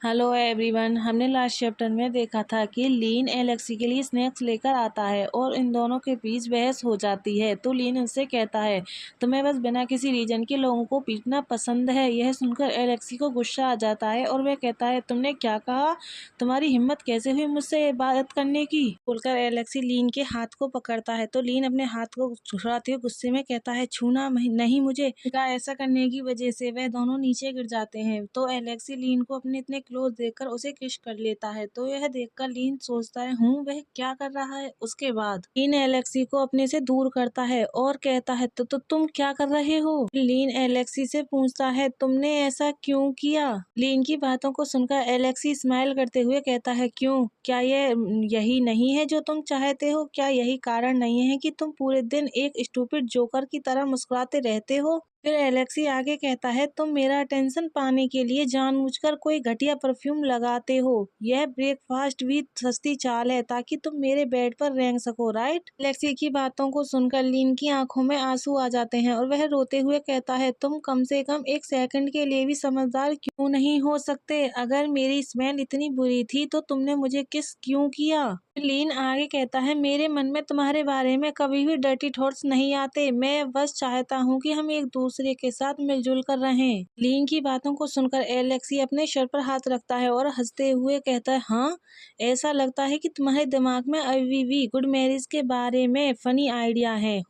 Hello everyone. हमने last chapter में देखा था कि लीन एलेक्सी के लिए स्नैक्स लेकर आता है और इन दोनों के बीच बहस हो जाती है। तो लीन उससे कहता है तुम्हें बस बिना किसी रीजन के लोगों को पीटना पसंद है। यह सुनकर एलेक्सी को गुस्सा आ जाता है और वह कहता है तुमने क्या कहा, तुम्हारी हिम्मत कैसे हुई मुझसे बात करने की। बोलकर एलेक्सी लीन के हाथ को पकड़ता है तो लीन अपने हाथ को छुड़ाते हुए गुस्से में कहता है छूना नहीं मुझे। ऐसा करने की वजह से वह दोनों नीचे गिर जाते हैं। तो एलेक्सी लीन को अपने इतने क्लोज देखकर उसे किस कर लेता है। तो यह देखकर लीन सोचता है वह क्या कर रहा है। उसके बाद लीन एलेक्सी को अपने से दूर करता है और कहता है तो तुम क्या कर रहे हो। लीन एलेक्सी से पूछता है तुमने ऐसा क्यों किया। लीन की बातों को सुनकर एलेक्सी स्माइल करते हुए कहता है क्यों, क्या यही नहीं है जो तुम चाहते हो। क्या यही कारण नहीं है कि तुम पूरे दिन एक स्टूपिड जोकर की तरह मुस्कुराते रहते हो। फिर एलेक्सी आगे कहता है तुम मेरा अटेंशन पाने के लिए जानबूझकर कोई घटिया परफ्यूम लगाते हो। यह ब्रेकफास्ट भी सस्ती चाल है ताकि तुम मेरे बेड पर रेंग सको, राइट। एलेक्सी की बातों को सुनकर लीन की आंखों में आंसू आ जाते हैं और वह रोते हुए कहता है तुम कम से कम एक सेकंड के लिए भी समझदार क्यों नहीं हो सकते। अगर मेरी स्मेल इतनी बुरी थी तो तुमने मुझे किस क्यों किया। लीन आगे कहता है मेरे मन में तुम्हारे बारे में कभी भी डर्टी थॉट्स नहीं आते। मैं बस चाहता हूँ कि हम एक दूसरे के साथ मिलजुल कर रहें। लीन की बातों को सुनकर एलेक्सी अपने सर पर हाथ रखता है और हंसते हुए कहता है हाँ, ऐसा लगता है कि तुम्हारे दिमाग में अभी भी गुड मैरिज के बारे में फनी आइडिया है।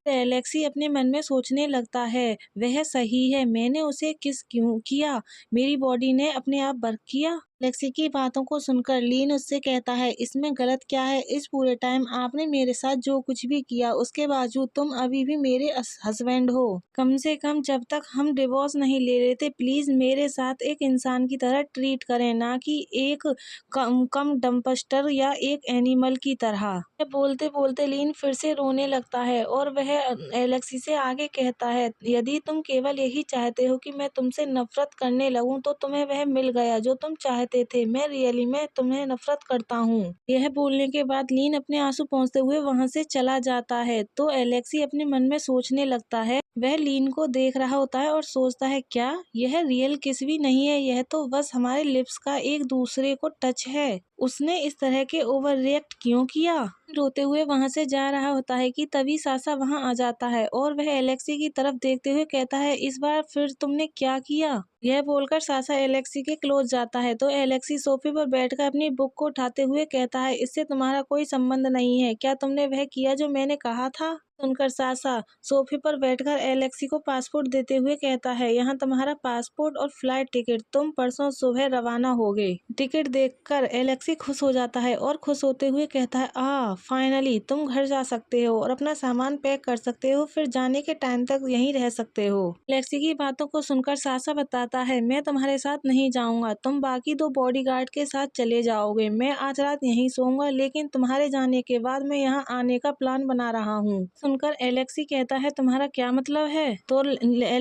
एलेक्सी अपने मन में सोचने लगता है वह सही है, मैंने उसे किस क्यों किया, मेरी बॉडी ने अपने आप वर्क किया। एलेक्सी की बातों को सुनकर लीन उससे कहता है इसमें गलत क्या है। इस पूरे टाइम आपने मेरे साथ जो कुछ भी किया उसके बावजूद तुम अभी भी मेरे हस्बैंड हो। कम से कम जब तक हम डिवोर्स नहीं ले लेते प्लीज मेरे साथ एक इंसान की तरह ट्रीट करें, ना कि एक कम डंपस्टर या एक एनिमल की तरह। बोलते बोलते लीन फिर से रोने लगता है और वह एलेक्सी से आगे कहता है यदि तुम केवल यही चाहते हो कि मैं तुमसे नफरत करने लगूं तो तुम्हें वह मिल गया जो तुम चाहते थे। मैं तुम्हें नफरत करता हूँ। यह बोलने के बाद लीन अपने आंसू पोंछते हुए वहां से चला जाता है। तो एलेक्सी अपने मन में सोचने लगता है, वह लीन को देख रहा होता है और सोचता है क्या यह रियल किस भी नहीं है, यह तो बस हमारे लिप्स का एक दूसरे को टच है। उसने इस तरह के ओवर रिएक्ट क्यों किया। रोते हुए वहां से जा रहा होता है कि तभी सासा वहां आ जाता है और वह एलेक्सी की तरफ देखते हुए कहता है इस बार फिर तुमने क्या किया। यह बोलकर सासा एलेक्सी के क्लोज जाता है। तो एलेक्सी सोफे पर बैठकर अपनी बुक को उठाते हुए कहता है इससे तुम्हारा कोई संबंध नहीं है। क्या तुमने वह किया जो मैंने कहा था। सुनकर सासा सोफे पर बैठकर एलेक्सी को पासपोर्ट देते हुए कहता है यहाँ तुम्हारा पासपोर्ट और फ्लाइट टिकट, तुम परसों सुबह रवाना होगे। टिकट देखकर एलेक्सी खुश हो जाता है और खुश होते हुए कहता है फाइनली तुम घर जा सकते हो और अपना सामान पैक कर सकते हो, फिर जाने के टाइम तक यहीं रह सकते हो। एलेक्सी की बातों को सुनकर सासा बताता है मैं तुम्हारे साथ नहीं जाऊंगा, तुम बाकी 2 बॉडीगार्ड के साथ चले जाओगे। मैं आज रात यहीं सोऊंगा, लेकिन तुम्हारे जाने के बाद मैं यहाँ आने का प्लान बना रहा हूँ। सुनकर एलेक्सी कहता है तुम्हारा क्या मतलब है। तो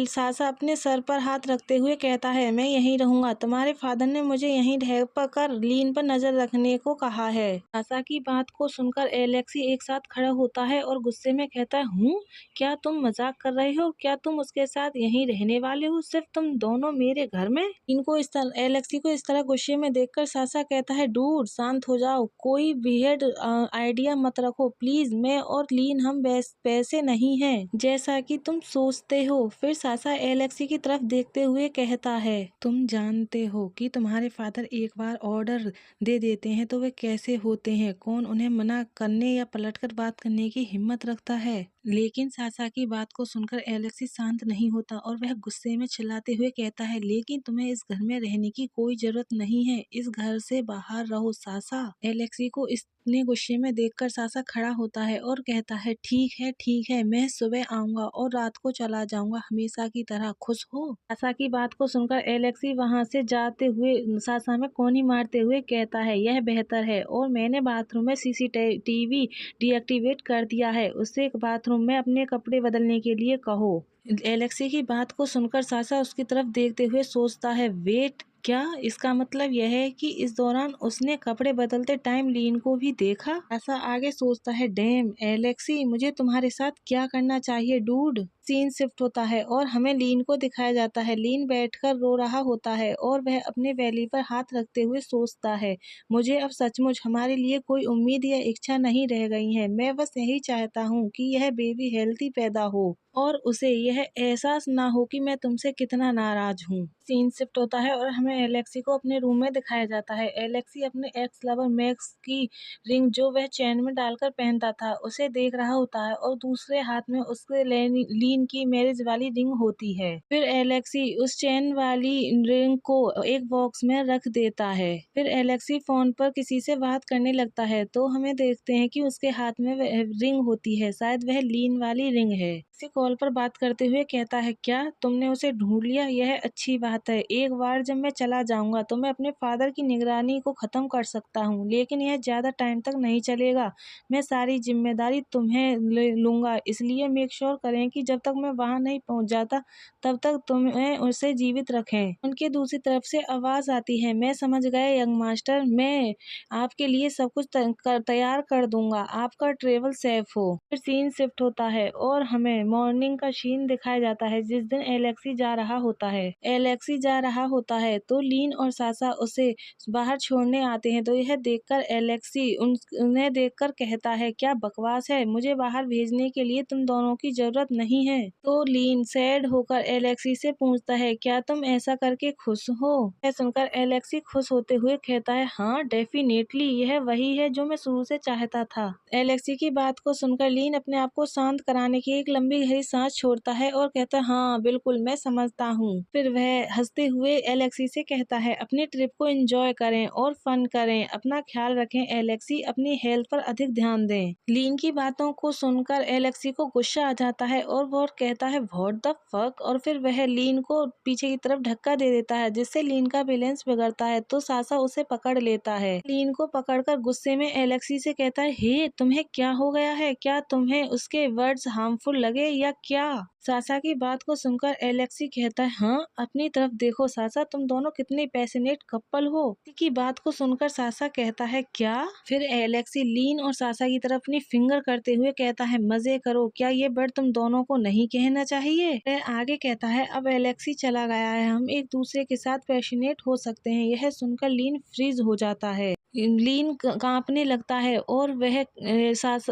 सासा अपने सर पर हाथ रखते हुए कहता है मैं यहीं रहूंगा, तुम्हारे फादर ने मुझे यहीं रह कर लीन पर नजर रखने को कहा है। सासा की बात को सुनकर एलेक्सी एक साथ खड़ा होता है और गुस्से में कहता है क्या तुम मजाक कर रहे हो, क्या तुम उसके साथ यहीं रहने वाले हो, सिर्फ तुम दोनों मेरे घर में। एलेक्सी को इस तरह गुस्से में देखकर सासा कहता है डूड शांत हो जाओ, कोई वियर्ड आइडिया मत रखो प्लीज। मैं और लीन हम पैसे नहीं हैं जैसा कि तुम सोचते हो। फिर सासा एलेक्सी की तरफ देखते हुए कहता है तुम जानते हो कि तुम्हारे फादर एक बार ऑर्डर दे देते हैं तो वे कैसे होते हैं, कौन उन्हें मना करने या पलटकर बात करने की हिम्मत रखता है। लेकिन सासा की बात को सुनकर एलेक्सी शांत नहीं होता और वह गुस्से में चिल्लाते हुए कहता है लेकिन तुम्हें इस घर में रहने की कोई जरूरत नहीं है, इस घर से बाहर रहो सासा। एलेक्सी को इतने गुस्से में देखकर सासा खड़ा होता है और कहता है ठीक है, मैं सुबह आऊंगा और रात को चला जाऊंगा हमेशा की तरह, खुश हो। सासा की बात को सुनकर एलेक्सी वहां से जाते हुए सासा में कोनी मारते हुए कहता है यह बेहतर है और मैंने बाथरूम में सीसीटीवी डीएक्टिवेट कर दिया है, उससे एक बाथरूम में अपने कपड़े बदलने के लिए कहो। एलेक्सी की बात को सुनकर सासा उसकी तरफ देखते हुए सोचता है वेट, क्या इसका मतलब यह है कि इस दौरान उसने कपड़े बदलते टाइम लीन को भी देखा। ऐसा आगे सोचता है डैम एलेक्सी, मुझे तुम्हारे साथ क्या करना चाहिए डूड। सीन शिफ्ट होता है और हमें लीन को दिखाया जाता है। लीन बैठकर रो रहा होता है और वह अपने बेली पर हाथ रखते हुए सोचता है, मुझे अब सचमुच हमारे लिए कोई उम्मीद या इच्छा नहीं रह गई है। मैं बस यही चाहता हूँ कि यह बेबी हेल्थी पैदा हो और उसे यह एहसास ना हो कि मैं तुमसे कितना नाराज हूँ। सीन शिफ्ट होता है और हमें एलेक्सी को अपने रूम में दिखाया जाता है। एलेक्सी अपने एक्स लवर मैक्स की रिंग जो वह चैन में डालकर पहनता था उसे देख रहा होता है और दूसरे हाथ में उसके लीन की मैरिज वाली रिंग होती है। फिर एलेक्सी उस चैन वाली रिंग को एक बॉक्स में रख देता है। फिर एलेक्सी फोन पर किसी से बात करने लगता है तो हमें देखते हैं कि उसके हाथ में रिंग होती है, शायद वह लीन वाली रिंग है। किसी कॉल पर बात करते हुए कहता है, क्या तुमने उसे ढूंढ लिया? यह अच्छी बात है। एक बार जब मैं चला जाऊंगा तो मैं अपने फादर की निगरानी को खत्म कर सकता हूँ, लेकिन यह ज्यादा टाइम तक नहीं चलेगा। मैं सारी जिम्मेदारी तुम्हें लूंगा, इसलिए मेक श्योर करें कि जब तक मैं वहाँ नहीं पहुँच जाता तब तक तुम्हें उसे जीवित रखें। उनके दूसरी तरफ से आवाज आती है, मैं समझ गए यंग मास्टर, मैं आपके लिए सब कुछ तैयार कर दूंगा। आपका ट्रेवल सेफ हो। फिर सीन शिफ्ट होता है और हमें मॉर्निंग का सीन दिखाया जाता है जिस दिन एलेक्सी जा रहा होता है। एलेक्सी जा रहा होता है तो लीन और सासा उसे बाहर छोड़ने आते हैं तो यह देखकर एलेक्सी उन्हें देखकर कहता है, क्या बकवास है, मुझे बाहर भेजने के लिए तुम दोनों की जरूरत नहीं है। तो लीन सैड होकर एलेक्सी से पूछता है, क्या तुम ऐसा करके खुश हो? यह सुनकर एलेक्सी खुश होते हुए कहता है, हाँ डेफिनेटली, यह वही है जो मैं शुरू से चाहता था। एलेक्सी की बात को सुनकर लीन अपने आप को शांत कराने की एक लंबी गहरी सांस छोड़ता है और कहता है, हाँ बिल्कुल मैं समझता हूँ। फिर वह हंसते हुए एलेक्सी से कहता है, अपनी ट्रिप को एंजॉय करें और फन करें, अपना ख्याल रखें एलेक्सी, अपनी हेल्थ पर अधिक ध्यान दें। लीन की बातों को सुनकर एलेक्सी को गुस्सा आ जाता है और वह कहता है, व्हाट द फक, और फिर वह लीन को पीछे की तरफ धक्का दे देता है जिससे लीन का बैलेंस बिगड़ता है तो सासा उसे पकड़ लेता है। लीन को पकड़कर गुस्से में एलेक्सी से कहता है, हे तुम्हें क्या हो गया है? क्या तुम्हें उसके वर्ड्स हार्मफुल लगे या क्या? सासा की बात को सुनकर एलेक्सी कहता है, हाँ अपनी तरफ देखो सासा, तुम दोनों कितने पैशनेट कपल हो। की बात को सुनकर सासा कहता है, क्या? फिर एलेक्सी लीन और सासा की तरफ अपनी फिंगर करते हुए कहता है, मजे करो, क्या ये वर्ड तुम दोनों को नहीं कहना चाहिए? वह आगे कहता है, अब एलेक्सी चला गया है, हम एक दूसरे के साथ पैशनेट हो सकते हैं। यह सुनकर लीन फ्रीज हो जाता है। लीन कांपने लगता है और वह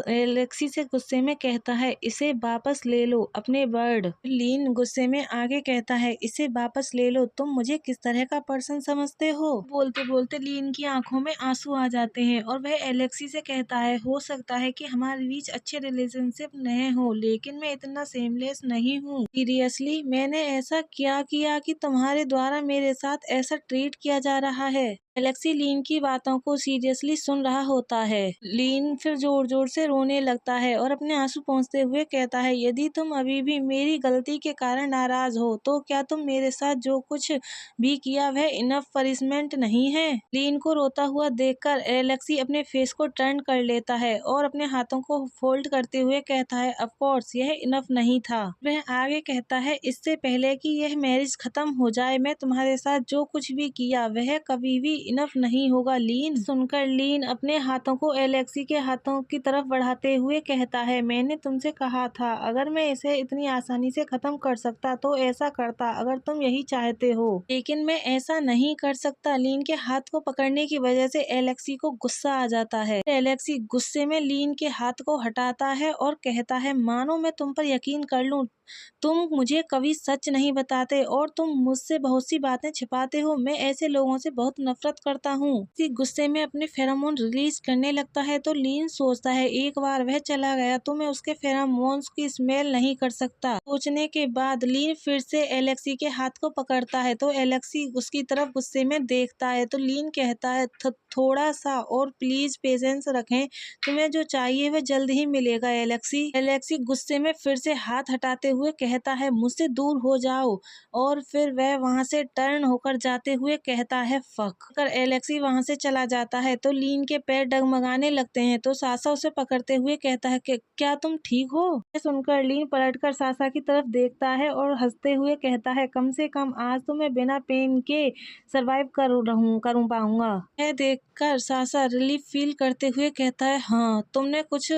एलेक्सी से गुस्से में कहता है, इसे वापस ले लो, अपने वर्ड। लीन गुस्से में आगे कहता है, इसे वापस ले लो, तुम मुझे किस तरह का पर्सन समझते हो? बोलते बोलते लीन की आंखों में आंसू आ जाते हैं और वह एलेक्सी से कहता है, हो सकता है कि हमारे बीच अच्छे रिलेशनशिप नहीं हो, लेकिन मैं इतना सेमलेस नहीं हूँ। सीरियसली मैंने ऐसा क्या किया कि तुम्हारे द्वारा मेरे साथ ऐसा ट्रीट किया जा रहा है? एलेक्सी लीन की बातों को सीरियसली सुन रहा होता है। लीन फिर जोर जोर से रोने लगता है और अपने आंसू पोंछते हुए कहता है, यदि तुम अभी भी मेरी गलती के कारण नाराज हो तो क्या तुम मेरे साथ जो कुछ भी किया वह इनफ पनिशमेंट नहीं है? लीन को रोता हुआ देखकर एलेक्सी अपने फेस को टर्न कर लेता है और अपने हाथों को फोल्ड करते हुए कहता है, ऑफ कोर्स यह इनफ नहीं था। वह आगे कहता है, इससे पहले कि यह मैरिज खत्म हो जाए मैं तुम्हारे साथ जो कुछ भी किया वह कभी भी इनफ नहीं होगा। लीन सुनकर लीन अपने हाथों को एलेक्सी के हाथों की तरफ बढ़ाते हुए कहता है, मैंने तुमसे कहा था अगर मैं इसे इतनी आसानी से खत्म कर सकता तो ऐसा करता, अगर तुम यही चाहते हो, लेकिन मैं ऐसा नहीं कर सकता। लीन के हाथ को पकड़ने की वजह से एलेक्सी को गुस्सा आ जाता है। एलेक्सी गुस्से में लीन के हाथ को हटाता है और कहता है, मानो मैं तुम पर यकीन कर लूं, तुम मुझे कभी सच नहीं बताते और तुम मुझसे बहुत सी बातें छिपाते हो। मैं ऐसे लोगों से बहुत नफरत करता हूँ। इसी गुस्से में अपने फेरोमोन रिलीज करने लगता है तो लीन सोचता है, एक बार वह चला गया तो मैं उसके फेरोमोन्स की स्मेल नहीं कर सकता। सोचने के बाद लीन फिर से एलेक्सी के हाथ को पकड़ता है तो एलेक्सी उसकी तरफ गुस्से में देखता है तो लीन कहता है, थोड़ा सा और प्लीज पेशेंस रखें, तुम्हें जो चाहिए वह जल्द ही मिलेगा एलेक्सी। एलेक्सी गुस्से में फिर से हाथ हटाते हुए कहता है, मुझसे दूर हो जाओ, और फिर वह वहां से टर्न होकर जाते हुए कहता है, फक। अगर एलेक्सी वहां से चला जाता है तो लीन के पैर डगमगाने लगते हैं तो सासा उसे पकड़ते हुए कहता है कि क्या तुम ठीक हो? यह सुनकर लीन पलटकर सासा की तरफ देखता है और हंसते हुए कहता है, कम से कम आज तो मैं बिना पेन के सरवाइव कर पाऊंगा। यह देख कर सासा रिलीफ फील करते हुए कहता है, हाँ तुमने कुछ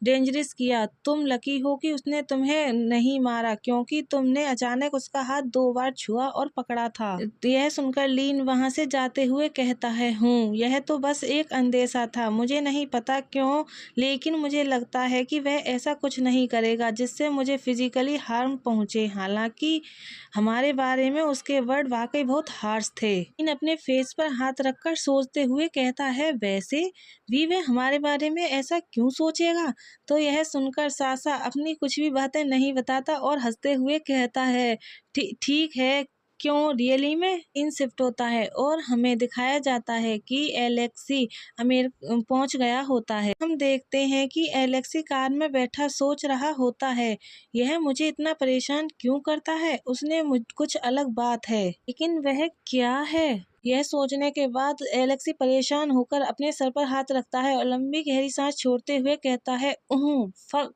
डेंजरस किया। तुम लकी हो कि उसने तुम्हें नहीं मारा, क्योंकि तुमने अचानक उसका हाथ 2 बार छुआ और पकड़ा था। यह सुनकर लीन वहां से जाते हुए कहता है, यह तो बस एक अंदेशा था, मुझे नहीं पता क्यों, लेकिन मुझे लगता है कि वह ऐसा कुछ नहीं करेगा जिससे मुझे फिजिकली हार्म पहुंचे। हालांकि हमारे बारे में उसके वर्ड वाकई बहुत हार्श थे। इन अपने फेस पर हाथ रखकर सोचते हुए कहता है, वैसे भी वह हमारे बारे में ऐसा क्यों सोचेगा? तो यह सुनकर सासा अपनी कुछ भी बातें नहीं बताता और हंसते हुए कहता है, ठीक है, क्यों रियली में इन शिफ्ट होता है और हमें दिखाया जाता है कि एलेक्सी पहुंच गया होता है। हम देखते हैं कि एलेक्सी कार में बैठा सोच रहा होता है, यह मुझे इतना परेशान क्यों करता है? उसने कुछ अलग बात है, लेकिन वह क्या है? यह सोचने के बाद एलेक्सी परेशान होकर अपने सर पर हाथ रखता है और लंबी गहरी सांस छोड़ते हुए कहता है, फक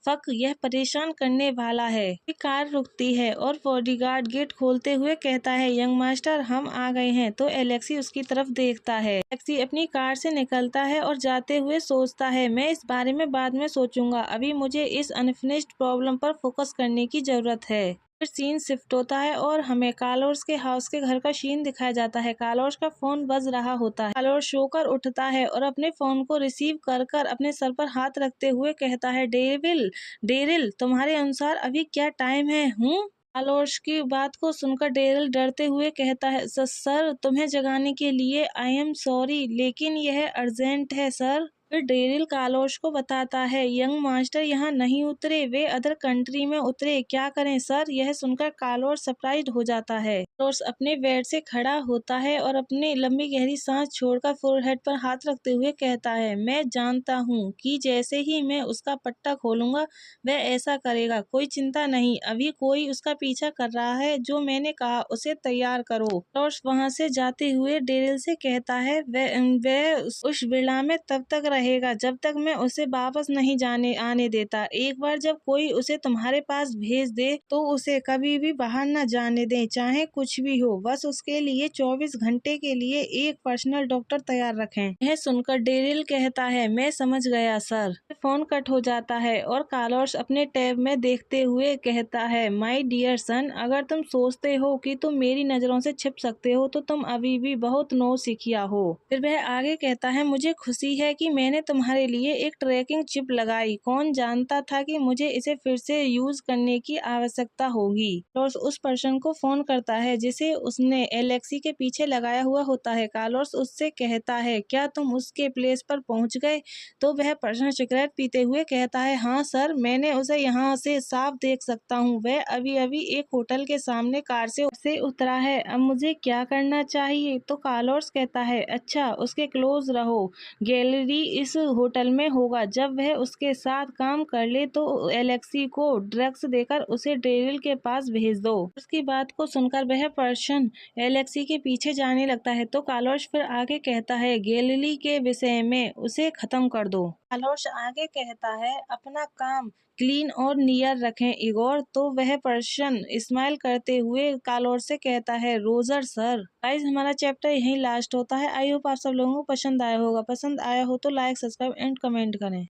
फक, यह परेशान करने वाला है। फिर कार रुकती है और बॉडीगार्ड गेट खोलते हुए कहता है, यंग मास्टर हम आ गए हैं। तो एलेक्सी उसकी तरफ देखता है। एलेक्सी अपनी कार से निकलता है और जाते हुए सोचता है, मैं इस बारे में बाद में सोचूंगा, अभी मुझे इस अनफिनिश्ड प्रॉब्लम पर फोकस करने की जरूरत है। फिर सीन शिफ्ट होता है और हमें कार्लोस के हाउस के घर का सीन दिखाया जाता है। कार्लोस का फोन बज रहा होता है। कार्लोस सोकर उठता है और अपने फोन को रिसीव कर कर अपने सर पर हाथ रखते हुए कहता है, डेरिल तुम्हारे अनुसार अभी क्या टाइम है? कार्लोस की बात को सुनकर डेरिल डरते हुए कहता है, सर तुम्हें जगाने के लिए आई एम सॉरी, लेकिन यह अर्जेंट है सर। फिर डेरिल कार्लोस को बताता है, यंग मास्टर यहाँ नहीं उतरे, वे अदर कंट्री में उतरे, क्या करें सर? यह सुनकर कार्लोस सरप्राइज्ड हो जाता है। कार्लोस अपने बेड से खड़ा होता है और अपनी लंबी गहरी सांस छोड़कर फोरहेड पर हाथ रखते हुए कहता है, मैं जानता हूँ कि जैसे ही मैं उसका पट्टा खोलूंगा वह ऐसा करेगा, कोई चिंता नहीं, अभी कोई उसका पीछा कर रहा है, जो मैंने कहा उसे तैयार करो। कार्लोस वहाँ से जाते हुए डेरिल से कहता है, वह उस विला में तब तक रहेगा जब तक मैं उसे वापस नहीं आने देता। एक बार जब कोई उसे तुम्हारे पास भेज दे तो उसे कभी भी बाहर न जाने दें, चाहे कुछ भी हो। बस उसके लिए 24 घंटे के लिए एक पर्सनल डॉक्टर तैयार रखें। यह सुनकर डेरिल कहता है, मैं समझ गया सर। फोन कट हो जाता है और कार्लोस अपने टैब में देखते हुए कहता है, माय डियर सन, अगर तुम सोचते हो कि तुम मेरी नजरों से छिप सकते हो तो तुम अभी भी बहुत नौसिखिया हो। फिर वह आगे कहता है, मुझे खुशी है कि मैंने तुम्हारे लिए एक ट्रैकिंग चिप लगाई, कौन जानता था कि मुझे इसे फिर से यूज करने की आवश्यकता होगी। कार्लोस उस पर्सन को फोन करता है जिसे उसने एलेक्सी के पीछे लगाया हुआ होता है। कार्लोस उससे कहता है, क्या तुम उसके प्लेस पर पहुंच गए? तो वह पर्सन सिगरेट पीते हुए कहता है, हाँ सर, मैंने उसे यहाँ से साफ देख सकता हूँ, वह अभी अभी एक होटल के सामने कार से उतरा है, अब मुझे क्या करना चाहिए? तो कार्लोस कहता है, अच्छा उसके क्लोज रहो, गैलरी इस होटल में होगा, जब वह उसके साथ काम कर ले तो एलेक्सी को ड्रग्स देकर उसे डेरिल के पास भेज दो। उसकी बात को सुनकर वह पर्सन एलेक्सी के पीछे जाने लगता है। तो कार्लोस फिर आगे कहता है, गैलरी के विषय में उसे खत्म कर दो। कार्लोस आगे कहता है, अपना काम क्लीन और नियर रखें इगोर। तो वह पर्सन स्माइल करते हुए कार्लोस से कहता है, रोजर सर। गाइस हमारा चैप्टर यहीं लास्ट होता है। आई होप आप सब लोगों को पसंद आया होगा। पसंद आया हो तो लाइक, सब्सक्राइब एंड कमेंट करें।